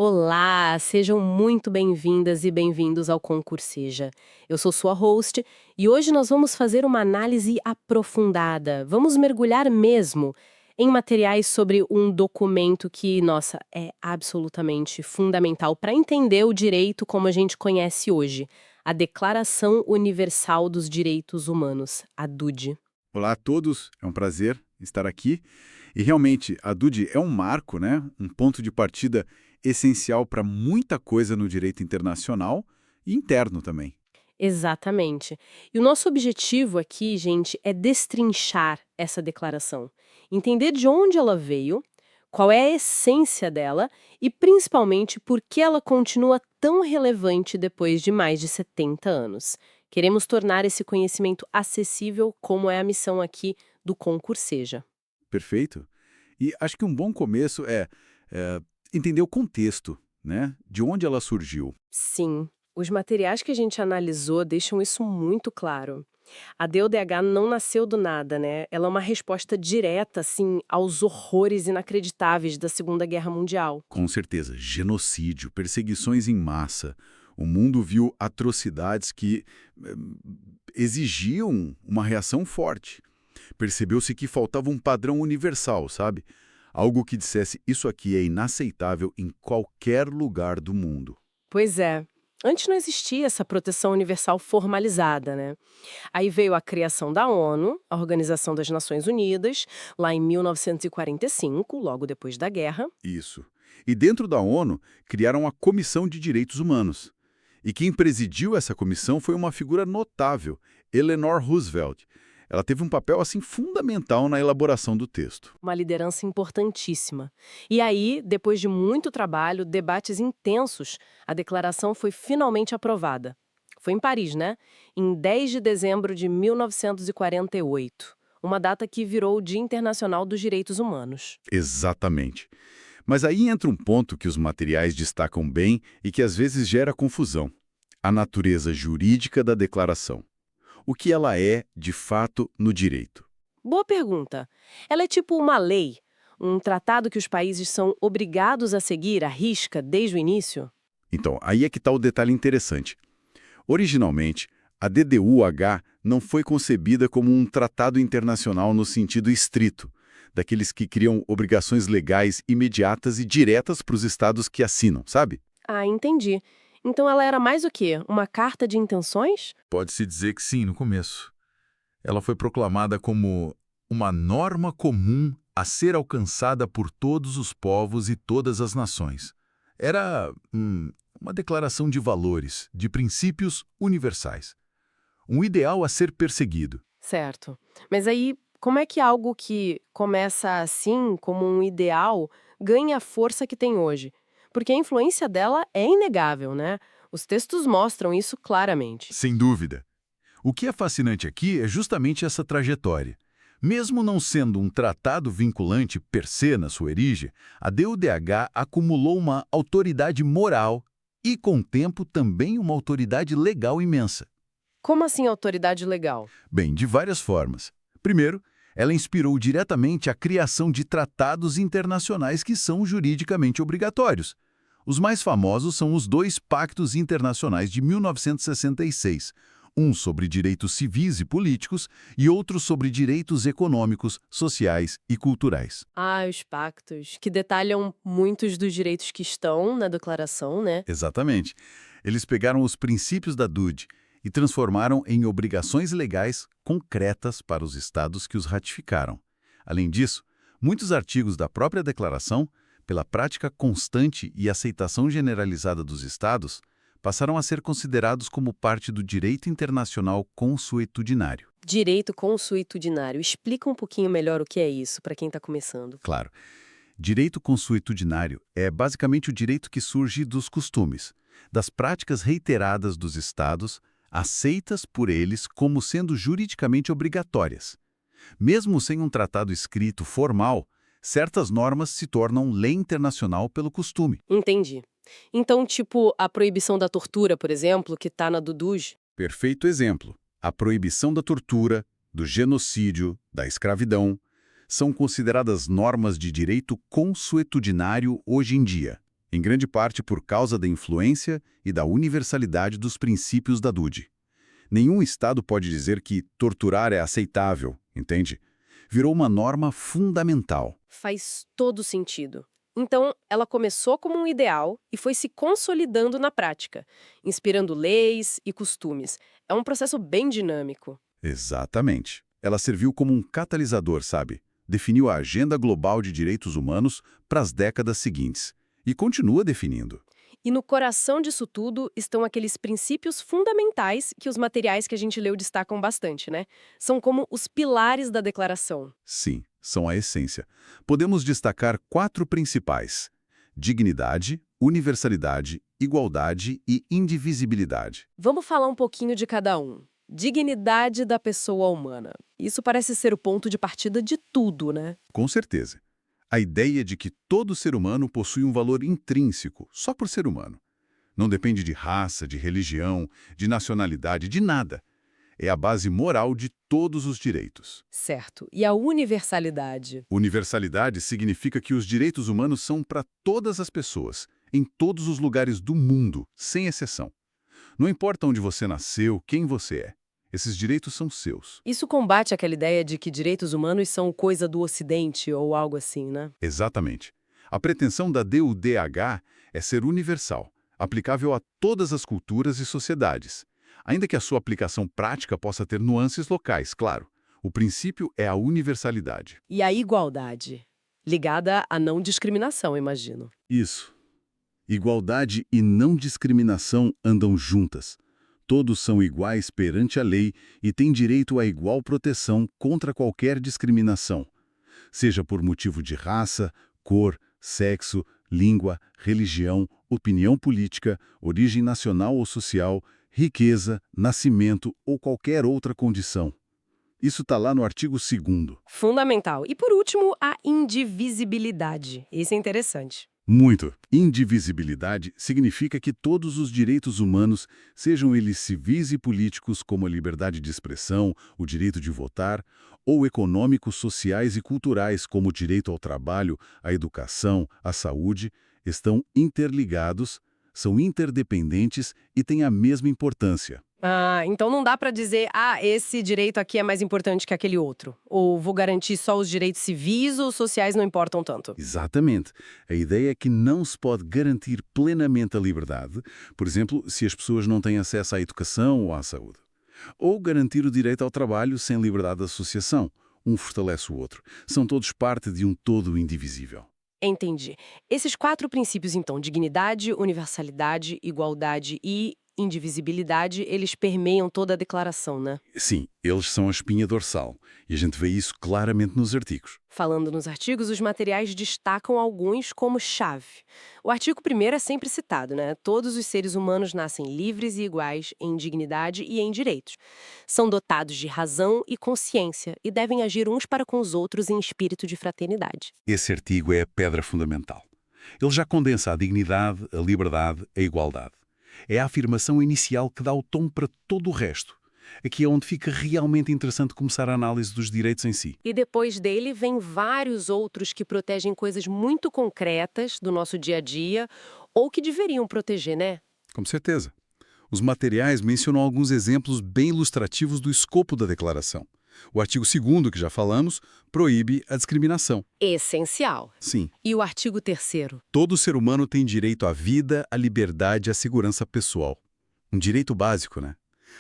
Olá, sejam muito bem-vindas e bem-vindos ao Concurseja. Eu sou sua host e hoje nós vamos fazer uma análise aprofundada. Vamos mergulhar mesmo em materiais sobre um documento que, nossa, é absolutamente fundamental para entender o direito como a gente conhece hoje, a Declaração Universal dos Direitos Humanos, a DUD. Olá a todos, é um prazer estar aqui. E realmente, a DUD é um marco, né? Um ponto de partida essencial para muita coisa no direito internacional e interno também. Exatamente. E o nosso objetivo aqui, gente, é destrinchar essa declaração, entender de onde ela veio, qual é a essência dela e, principalmente, por que ela continua tão relevante depois de mais de 70 anos. Queremos tornar esse conhecimento acessível, como é a missão aqui do Concurseja. Perfeito? E acho que um bom começo é entender o contexto, né? De onde ela surgiu. Sim, os materiais que a gente analisou deixam isso muito claro. A DODH não nasceu do nada, né? Ela é uma resposta direta, assim, aos horrores inacreditáveis da Segunda Guerra Mundial. Com certeza, genocídio, perseguições em massa. O mundo viu atrocidades que eh, exigiam uma reação forte. Percebeu-se que faltava um padrão universal, sabe? Algo que dissesse isso aqui é inaceitável em qualquer lugar do mundo. Pois é. Antes não existia essa proteção universal formalizada, né? Aí veio a criação da ONU, a Organização das Nações Unidas, lá em 1945, logo depois da guerra. Isso. E dentro da ONU, criaram a Comissão de Direitos Humanos. E quem presidiu essa comissão foi uma figura notável, Eleanor Roosevelt. Ela teve um papel assim fundamental na elaboração do texto. Uma liderança importantíssima. E aí, depois de muito trabalho, debates intensos, a declaração foi finalmente aprovada. Foi em Paris, né? Em 10 de dezembro de 1948. Uma data que virou o Dia Internacional dos Direitos Humanos. Exatamente. Mas aí entra um ponto que os materiais destacam bem e que às vezes gera confusão: a natureza jurídica da declaração. O que ela é, de fato, no direito. Boa pergunta. Ela é tipo uma lei, um tratado que os países são obrigados a seguir à risca desde o início? Então, aí é que está o detalhe interessante. Originalmente, a DDUH não foi concebida como um tratado internacional no sentido estrito, daqueles que criam obrigações legais imediatas e diretas para os estados que assinam, sabe? Ah, entendi. Então ela era mais o quê? Uma carta de intenções? Pode-se dizer que sim, no começo. Ela foi proclamada como uma norma comum a ser alcançada por todos os povos e todas as nações. Era uma declaração de valores, de princípios universais. Um ideal a ser perseguido. Certo. Mas aí, como é que algo que começa assim, como um ideal, ganha a força que tem hoje? Porque a influência dela é inegável, né? Os textos mostram isso claramente. Sem dúvida. O que é fascinante aqui é justamente essa trajetória. Mesmo não sendo um tratado vinculante per se na sua origem, a DUDH acumulou uma autoridade moral e, com o tempo, também uma autoridade legal imensa. Como assim autoridade legal? Bem, de várias formas. Primeiro, ela inspirou diretamente a criação de tratados internacionais que são juridicamente obrigatórios. Os mais famosos são os dois pactos internacionais de 1966, um sobre direitos civis e políticos e outro sobre direitos econômicos, sociais e culturais. Ah, os pactos, que detalham muitos dos direitos que estão na declaração, né? Exatamente. Eles pegaram os princípios da DUD e transformaram em obrigações legais concretas para os estados que os ratificaram. Além disso, muitos artigos da própria declaração, pela prática constante e aceitação generalizada dos estados, passaram a ser considerados como parte do direito internacional consuetudinário. Direito consuetudinário. Explica um pouquinho melhor o que é isso para quem está começando. Claro, direito consuetudinário é basicamente o direito que surge dos costumes, das práticas reiteradas dos estados, aceitas por eles como sendo juridicamente obrigatórias. Mesmo sem um tratado escrito formal, certas normas se tornam lei internacional pelo costume. Entendi. Então, tipo, a proibição da tortura, por exemplo, que tá na Dudus. Perfeito exemplo. A proibição da tortura, do genocídio, da escravidão, são consideradas normas de direito consuetudinário hoje em dia. em grande parte por causa da influência e da universalidade dos princípios da DUDE. Nenhum Estado pode dizer que torturar é aceitável, entende? Virou uma norma fundamental. Faz todo sentido. Então, ela começou como um ideal e foi se consolidando na prática, inspirando leis e costumes. É um processo bem dinâmico. Exatamente. Ela serviu como um catalisador, sabe? Definiu a agenda global de direitos humanos para as décadas seguintes. E continua definindo. E no coração disso tudo estão aqueles princípios fundamentais que os materiais que a gente leu destacam bastante, né? São como os pilares da declaração. Sim, são a essência. Podemos destacar 4 principais: dignidade, universalidade, igualdade e indivisibilidade. Vamos falar um pouquinho de cada um. Dignidade da pessoa humana. Isso parece ser o ponto de partida de tudo, né? Com certeza. A ideia de que todo ser humano possui um valor intrínseco, só por ser humano. Não depende de raça, de religião, de nacionalidade, de nada. É a base moral de todos os direitos. Certo. E a universalidade? Universalidade significa que os direitos humanos são para todas as pessoas, em todos os lugares do mundo, sem exceção. Não importa onde você nasceu, quem você é. Esses direitos são seus. Isso combate aquela ideia de que direitos humanos são coisa do Ocidente ou algo assim, né? Exatamente. A pretensão da DUDH é ser universal, aplicável a todas as culturas e sociedades. Ainda que a sua aplicação prática possa ter nuances locais, claro. O princípio é a universalidade. E a igualdade? Ligada à não discriminação, imagino. Isso. Igualdade e não discriminação andam juntas. Todos são iguais perante a lei e têm direito a igual proteção contra qualquer discriminação, seja por motivo de raça, cor, sexo, língua, religião, opinião política, origem nacional ou social, riqueza, nascimento ou qualquer outra condição. Isso está lá no artigo 2º. Fundamental. E por último, a indivisibilidade. Isso é interessante. Muito. Indivisibilidade significa que todos os direitos humanos, sejam eles civis e políticos, como a liberdade de expressão, o direito de votar, ou econômicos, sociais e culturais, como o direito ao trabalho, à educação, à saúde, estão interligados, são interdependentes e têm a mesma importância. Ah, então não dá pra dizer, esse direito aqui é mais importante que aquele outro. Ou vou garantir só os direitos civis ou sociais não importam tanto. Exatamente. A ideia é que não se pode garantir plenamente a liberdade, por exemplo, se as pessoas não têm acesso à educação ou à saúde. Ou garantir o direito ao trabalho sem liberdade de associação. Um fortalece o outro. São todos parte de um todo indivisível. Entendi. Esses 4 princípios, então, dignidade, universalidade, igualdade e indivisibilidade, eles permeiam toda a declaração, né? Sim, eles são a espinha dorsal, e a gente vê isso claramente nos artigos. Falando nos artigos, os materiais destacam alguns como chave. O artigo 1º é sempre citado, né? Todos os seres humanos nascem livres e iguais em dignidade e em direitos. São dotados de razão e consciência e devem agir uns para com os outros em espírito de fraternidade. Esse artigo é a pedra fundamental. Ele já condensa a dignidade, a liberdade, a igualdade. É a afirmação inicial que dá o tom para todo o resto. Aqui é onde fica realmente interessante começar a análise dos direitos em si. E depois dele vem vários outros que protegem coisas muito concretas do nosso dia a dia ou que deveriam proteger, né? Com certeza. Os materiais mencionam alguns exemplos bem ilustrativos do escopo da declaração. O artigo 2º, que já falamos, proíbe a discriminação. Essencial. Sim. E o artigo 3º? Todo ser humano tem direito à vida, à liberdade e à segurança pessoal. Um direito básico, né?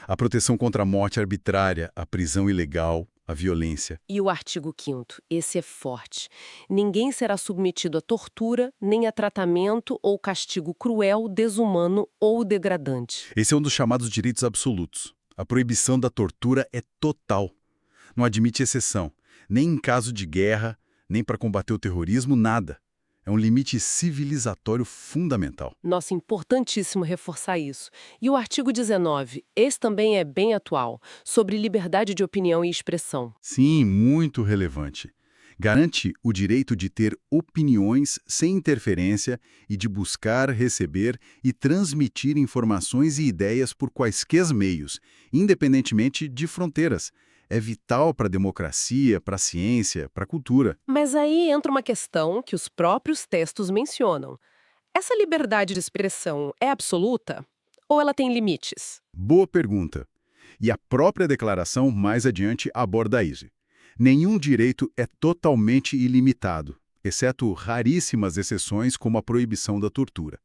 A proteção contra a morte arbitrária, a prisão ilegal, a violência. E o artigo 5º? Esse é forte. Ninguém será submetido a tortura, nem a tratamento ou castigo cruel, desumano ou degradante. Esse é um dos chamados direitos absolutos. A proibição da tortura é total. Não admite exceção, nem em caso de guerra, nem para combater o terrorismo, nada. É um limite civilizatório fundamental. Nossa, importantíssimo reforçar isso. E o artigo 19, esse também é bem atual, sobre liberdade de opinião e expressão. Sim, muito relevante. Garante o direito de ter opiniões sem interferência e de buscar, receber e transmitir informações e ideias por quaisquer meios, independentemente de fronteiras. É vital para a democracia, para a ciência, para a cultura. Mas aí entra uma questão que os próprios textos mencionam. Essa liberdade de expressão é absoluta ou ela tem limites? Boa pergunta. E a própria declaração, mais adiante, aborda isso. Nenhum direito é totalmente ilimitado, exceto raríssimas exceções como a proibição da tortura.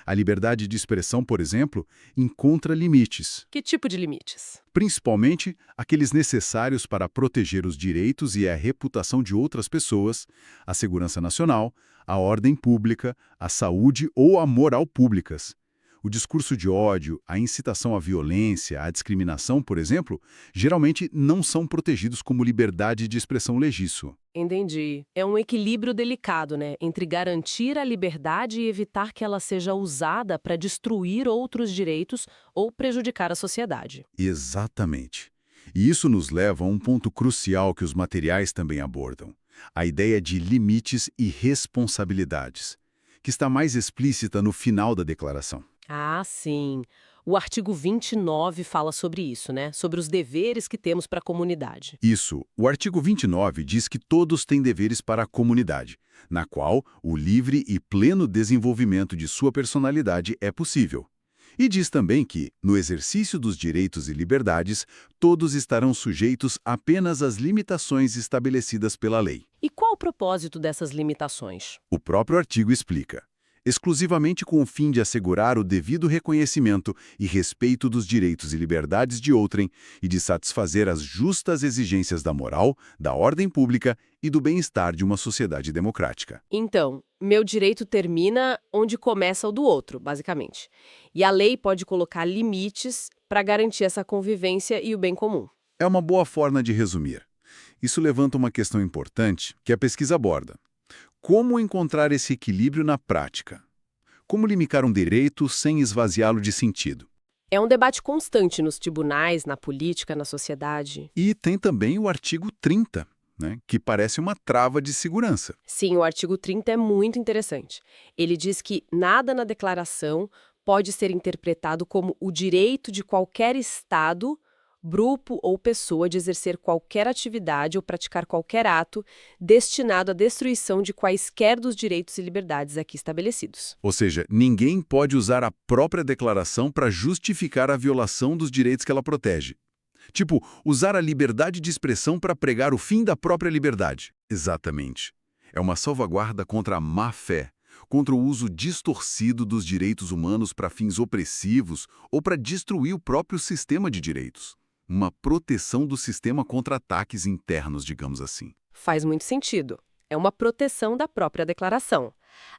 A liberdade de expressão, por exemplo, encontra limites, Que tipo de limites? principalmente aqueles necessários para proteger os direitos e a reputação de outras pessoas, a segurança nacional, a ordem pública, a saúde ou a moral públicas. O discurso de ódio, a incitação à violência, a discriminação, por exemplo, geralmente não são protegidos como liberdade de expressão legísimo. Entendi. É um equilíbrio delicado, né? Entre garantir a liberdade e evitar que ela seja usada para destruir outros direitos ou prejudicar a sociedade. Exatamente. E isso nos leva a um ponto crucial que os materiais também abordam: a ideia de limites e responsabilidades, que está mais explícita no final da declaração. Ah, sim. O artigo 29 fala sobre isso, né? Sobre os deveres que temos para a comunidade. Isso, o artigo 29 diz que todos têm deveres para a comunidade, na qual o livre e pleno desenvolvimento de sua personalidade é possível. E diz também que, no exercício dos direitos e liberdades, todos estarão sujeitos apenas às limitações estabelecidas pela lei. E qual o propósito dessas limitações? O próprio artigo explica: exclusivamente com o fim de assegurar o devido reconhecimento e respeito dos direitos e liberdades de outrem e de satisfazer as justas exigências da moral, da ordem pública e do bem-estar de uma sociedade democrática. Então, meu direito termina onde começa o do outro, basicamente. E a lei pode colocar limites para garantir essa convivência e o bem comum. É uma boa forma de resumir. Isso levanta uma questão importante que a pesquisa aborda: como encontrar esse equilíbrio na prática? Como limitar um direito sem esvaziá-lo de sentido? É um debate constante nos tribunais, na política, na sociedade. E tem também o artigo 30, né, que parece uma trava de segurança. Sim, o artigo 30 é muito interessante. Ele diz que nada na declaração pode ser interpretado como o direito de qualquer Estado, grupo ou pessoa de exercer qualquer atividade ou praticar qualquer ato destinado à destruição de quaisquer dos direitos e liberdades aqui estabelecidos. Ou seja, ninguém pode usar a própria declaração para justificar a violação dos direitos que ela protege. Tipo, usar a liberdade de expressão para pregar o fim da própria liberdade. Exatamente. É uma salvaguarda contra a má-fé, contra o uso distorcido dos direitos humanos para fins opressivos ou para destruir o próprio sistema de direitos. Uma proteção do sistema contra ataques internos, digamos assim. Faz muito sentido. É uma proteção da própria declaração.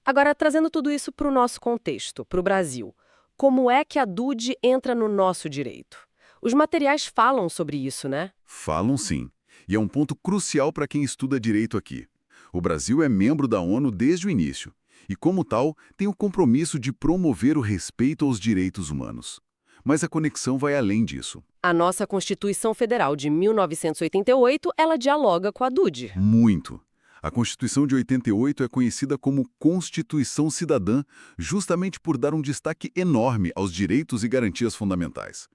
Agora, trazendo tudo isso para o nosso contexto, para o Brasil, como é que a DUD entra no nosso direito? Os materiais falam sobre isso, né? Falam sim. E é um ponto crucial para quem estuda direito aqui. O Brasil é membro da ONU desde o início e, como tal, tem o compromisso de promover o respeito aos direitos humanos. Mas a conexão vai além disso. A nossa Constituição Federal de 1988, ela dialoga com a DUD. Muito. A Constituição de 88 é conhecida como Constituição Cidadã, justamente por dar um destaque enorme aos direitos e garantias fundamentais.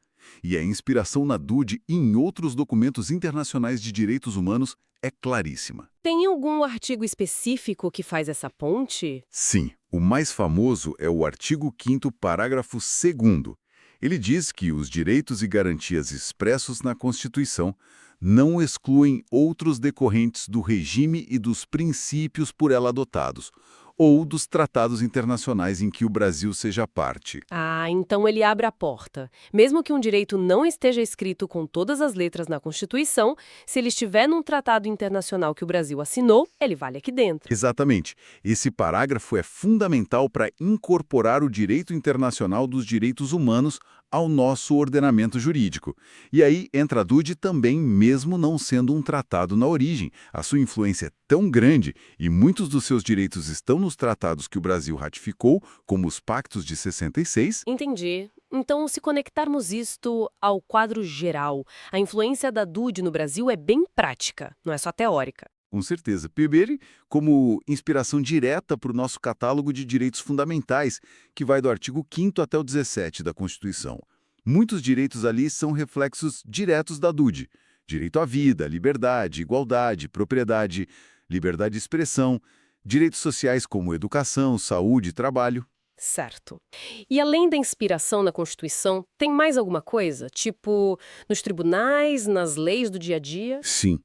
E a inspiração na DUD e em outros documentos internacionais de direitos humanos é claríssima. Tem algum artigo específico que faz essa ponte? Sim, o mais famoso é o artigo 5º, parágrafo 2º. Ele diz que os direitos e garantias expressos na Constituição não excluem outros decorrentes do regime e dos princípios por ela adotados, ou dos tratados internacionais em que o Brasil seja parte. Ah, então ele abre a porta. Mesmo que um direito não esteja escrito com todas as letras na Constituição, se ele estiver num tratado internacional que o Brasil assinou, ele vale aqui dentro. Exatamente. Esse parágrafo é fundamental para incorporar o direito internacional dos direitos humanos ao nosso ordenamento jurídico. E aí entra a DUD também, mesmo não sendo um tratado na origem. A sua influência é tão grande e muitos dos seus direitos estão nos tratados que o Brasil ratificou, como os Pactos de 66. Entendi. Então, se conectarmos isto ao quadro geral, a influência da DUD no Brasil é bem prática, não é só teórica. Com certeza. Primeiro, como inspiração direta para o nosso catálogo de direitos fundamentais, que vai do artigo 5º até o 17 da Constituição. Muitos direitos ali são reflexos diretos da DUD. Direito à vida, liberdade, igualdade, propriedade, liberdade de expressão, direitos sociais como educação, saúde e trabalho. Certo. E além da inspiração na Constituição, tem mais alguma coisa? Tipo, nos tribunais, nas leis do dia a dia? Sim.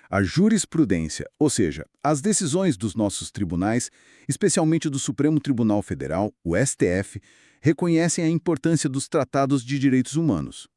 A jurisprudência, ou seja, as decisões dos nossos tribunais, especialmente do Supremo Tribunal Federal, o STF, reconhecem a importância dos tratados de direitos humanos.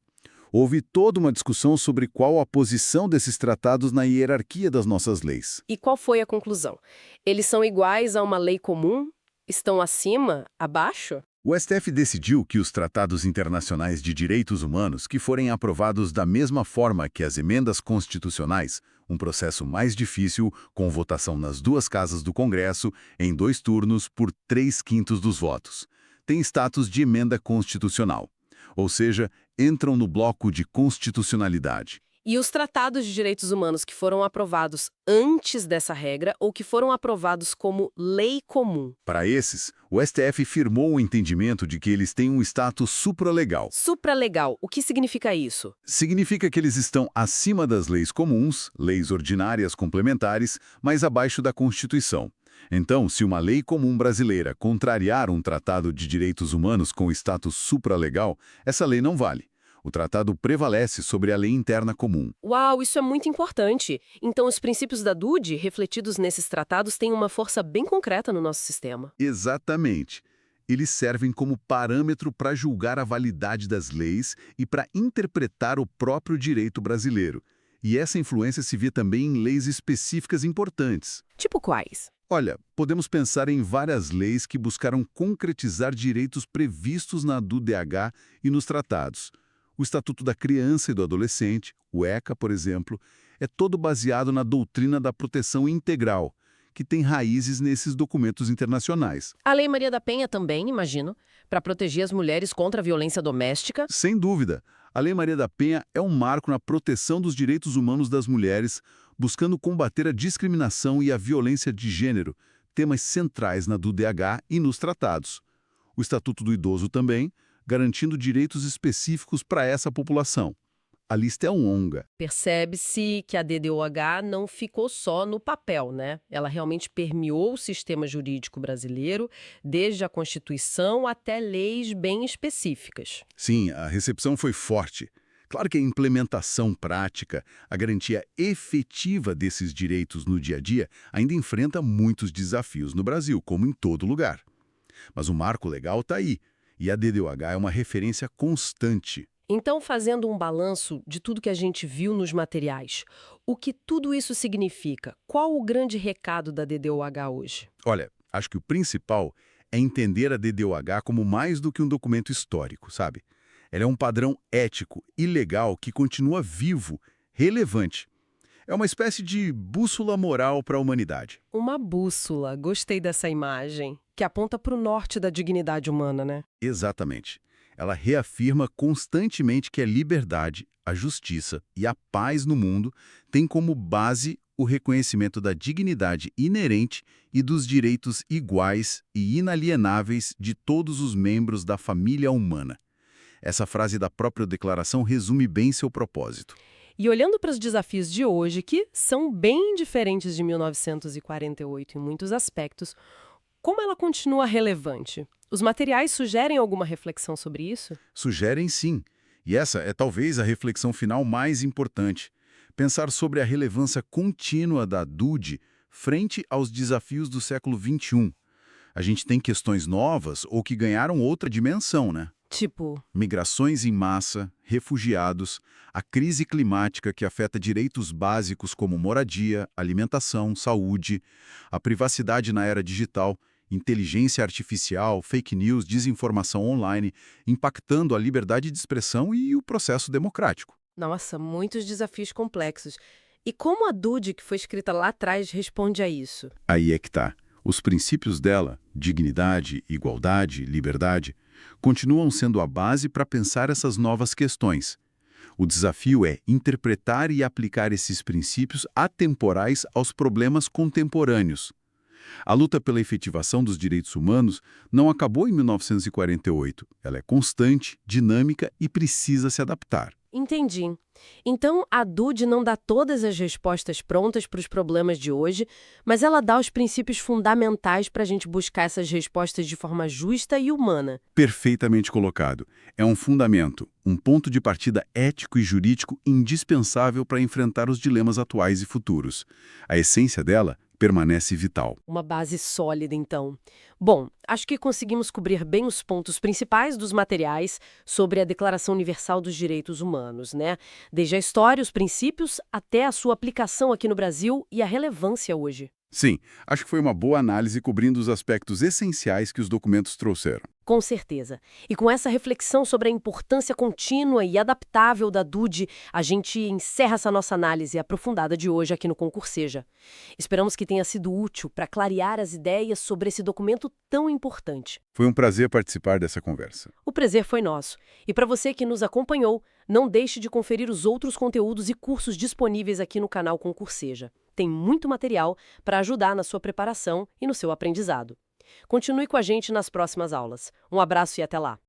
Houve toda uma discussão sobre qual a posição desses tratados na hierarquia das nossas leis. E qual foi a conclusão? Eles são iguais a uma lei comum? Estão acima? Abaixo? O STF decidiu que os tratados internacionais de direitos humanos que forem aprovados da mesma forma que as emendas constitucionais, um processo mais difícil, com votação nas duas casas do Congresso, em 2 turnos por 3/5 dos votos, têm status de emenda constitucional, ou seja, entram no bloco de constitucionalidade. E os tratados de direitos humanos que foram aprovados antes dessa regra ou que foram aprovados como lei comum? Para esses, o STF firmou o entendimento de que eles têm um status supralegal. Supralegal, o que significa isso? Significa que eles estão acima das leis comuns, leis ordinárias complementares, mas abaixo da Constituição. Então, se uma lei comum brasileira contrariar um tratado de direitos humanos com status supralegal, essa lei não vale. O tratado prevalece sobre a lei interna comum. Uau, isso é muito importante. Então, os princípios da DUDE, refletidos nesses tratados, têm uma força bem concreta no nosso sistema. Exatamente. Eles servem como parâmetro para julgar a validade das leis e para interpretar o próprio direito brasileiro. E essa influência se vê também em leis específicas importantes. Tipo quais? Olha, podemos pensar em várias leis que buscaram concretizar direitos previstos na DUDH e nos tratados. O Estatuto da Criança e do Adolescente, o ECA, por exemplo, é todo baseado na doutrina da proteção integral, que tem raízes nesses documentos internacionais. A Lei Maria da Penha também, imagino, para proteger as mulheres contra a violência doméstica. Sem dúvida, a Lei Maria da Penha é um marco na proteção dos direitos humanos das mulheres, buscando combater a discriminação e a violência de gênero, temas centrais na DUDH e nos tratados. O Estatuto do Idoso também, garantindo direitos específicos para essa população. A lista é longa. Percebe-se que a DDOH não ficou só no papel, né? Ela realmente permeou o sistema jurídico brasileiro, desde a Constituição até leis bem específicas. Sim, a recepção foi forte. Claro que a implementação prática, a garantia efetiva desses direitos no dia a dia, ainda enfrenta muitos desafios no Brasil, como em todo lugar. Mas o marco legal está aí. E a DDOH é uma referência constante. Então, fazendo um balanço de tudo que a gente viu nos materiais, o que tudo isso significa? Qual o grande recado da DDOH hoje? Olha, acho que o principal é entender a DDOH como mais do que um documento histórico, sabe? Ela é um padrão ético e legal que continua vivo, relevante. É uma espécie de bússola moral para a humanidade. Uma bússola, gostei dessa imagem, que aponta para o norte da dignidade humana, né? Exatamente. Ela reafirma constantemente que a liberdade, a justiça e a paz no mundo têm como base o reconhecimento da dignidade inerente e dos direitos iguais e inalienáveis de todos os membros da família humana. Essa frase da própria declaração resume bem seu propósito. E olhando para os desafios de hoje, que são bem diferentes de 1948 em muitos aspectos, como ela continua relevante? Os materiais sugerem alguma reflexão sobre isso? Sugerem sim. E essa é talvez a reflexão final mais importante. Pensar sobre a relevância contínua da DUDE frente aos desafios do século XXI. A gente tem questões novas ou que ganharam outra dimensão, né? Tipo, Migrações em massa, refugiados, a crise climática que afeta direitos básicos como moradia, alimentação, saúde, a privacidade na era digital, inteligência artificial, fake news, desinformação online, impactando a liberdade de expressão e o processo democrático. nossa, muitos desafios complexos. E como a DUDE, que foi escrita lá atrás, responde a isso? Aí é que tá. Os princípios dela, dignidade, igualdade, liberdade, continuam sendo a base para pensar essas novas questões. O desafio é interpretar e aplicar esses princípios atemporais aos problemas contemporâneos. A luta pela efetivação dos direitos humanos não acabou em 1948. Ela é constante, dinâmica e precisa se adaptar. Entendi. Então, a DUD não dá todas as respostas prontas para os problemas de hoje, mas ela dá os princípios fundamentais para a gente buscar essas respostas de forma justa e humana. Perfeitamente colocado. É um fundamento, um ponto de partida ético e jurídico indispensável para enfrentar os dilemas atuais e futuros. A essência dela permanece vital. Uma base sólida, então. Bom, acho que conseguimos cobrir bem os pontos principais dos materiais sobre a Declaração Universal dos Direitos Humanos, né? Desde a história, os princípios, até a sua aplicação aqui no Brasil e a relevância hoje. Sim, acho que foi uma boa análise cobrindo os aspectos essenciais que os documentos trouxeram. Com certeza. E com essa reflexão sobre a importância contínua e adaptável da DUD, a gente encerra essa nossa análise aprofundada de hoje aqui no Concurseja. Esperamos que tenha sido útil para clarear as ideias sobre esse documento tão importante. Foi um prazer participar dessa conversa. O prazer foi nosso. E para você que nos acompanhou, não deixe de conferir os outros conteúdos e cursos disponíveis aqui no canal Concurseja. Tem muito material para ajudar na sua preparação e no seu aprendizado. Continue com a gente nas próximas aulas. Um abraço e até lá!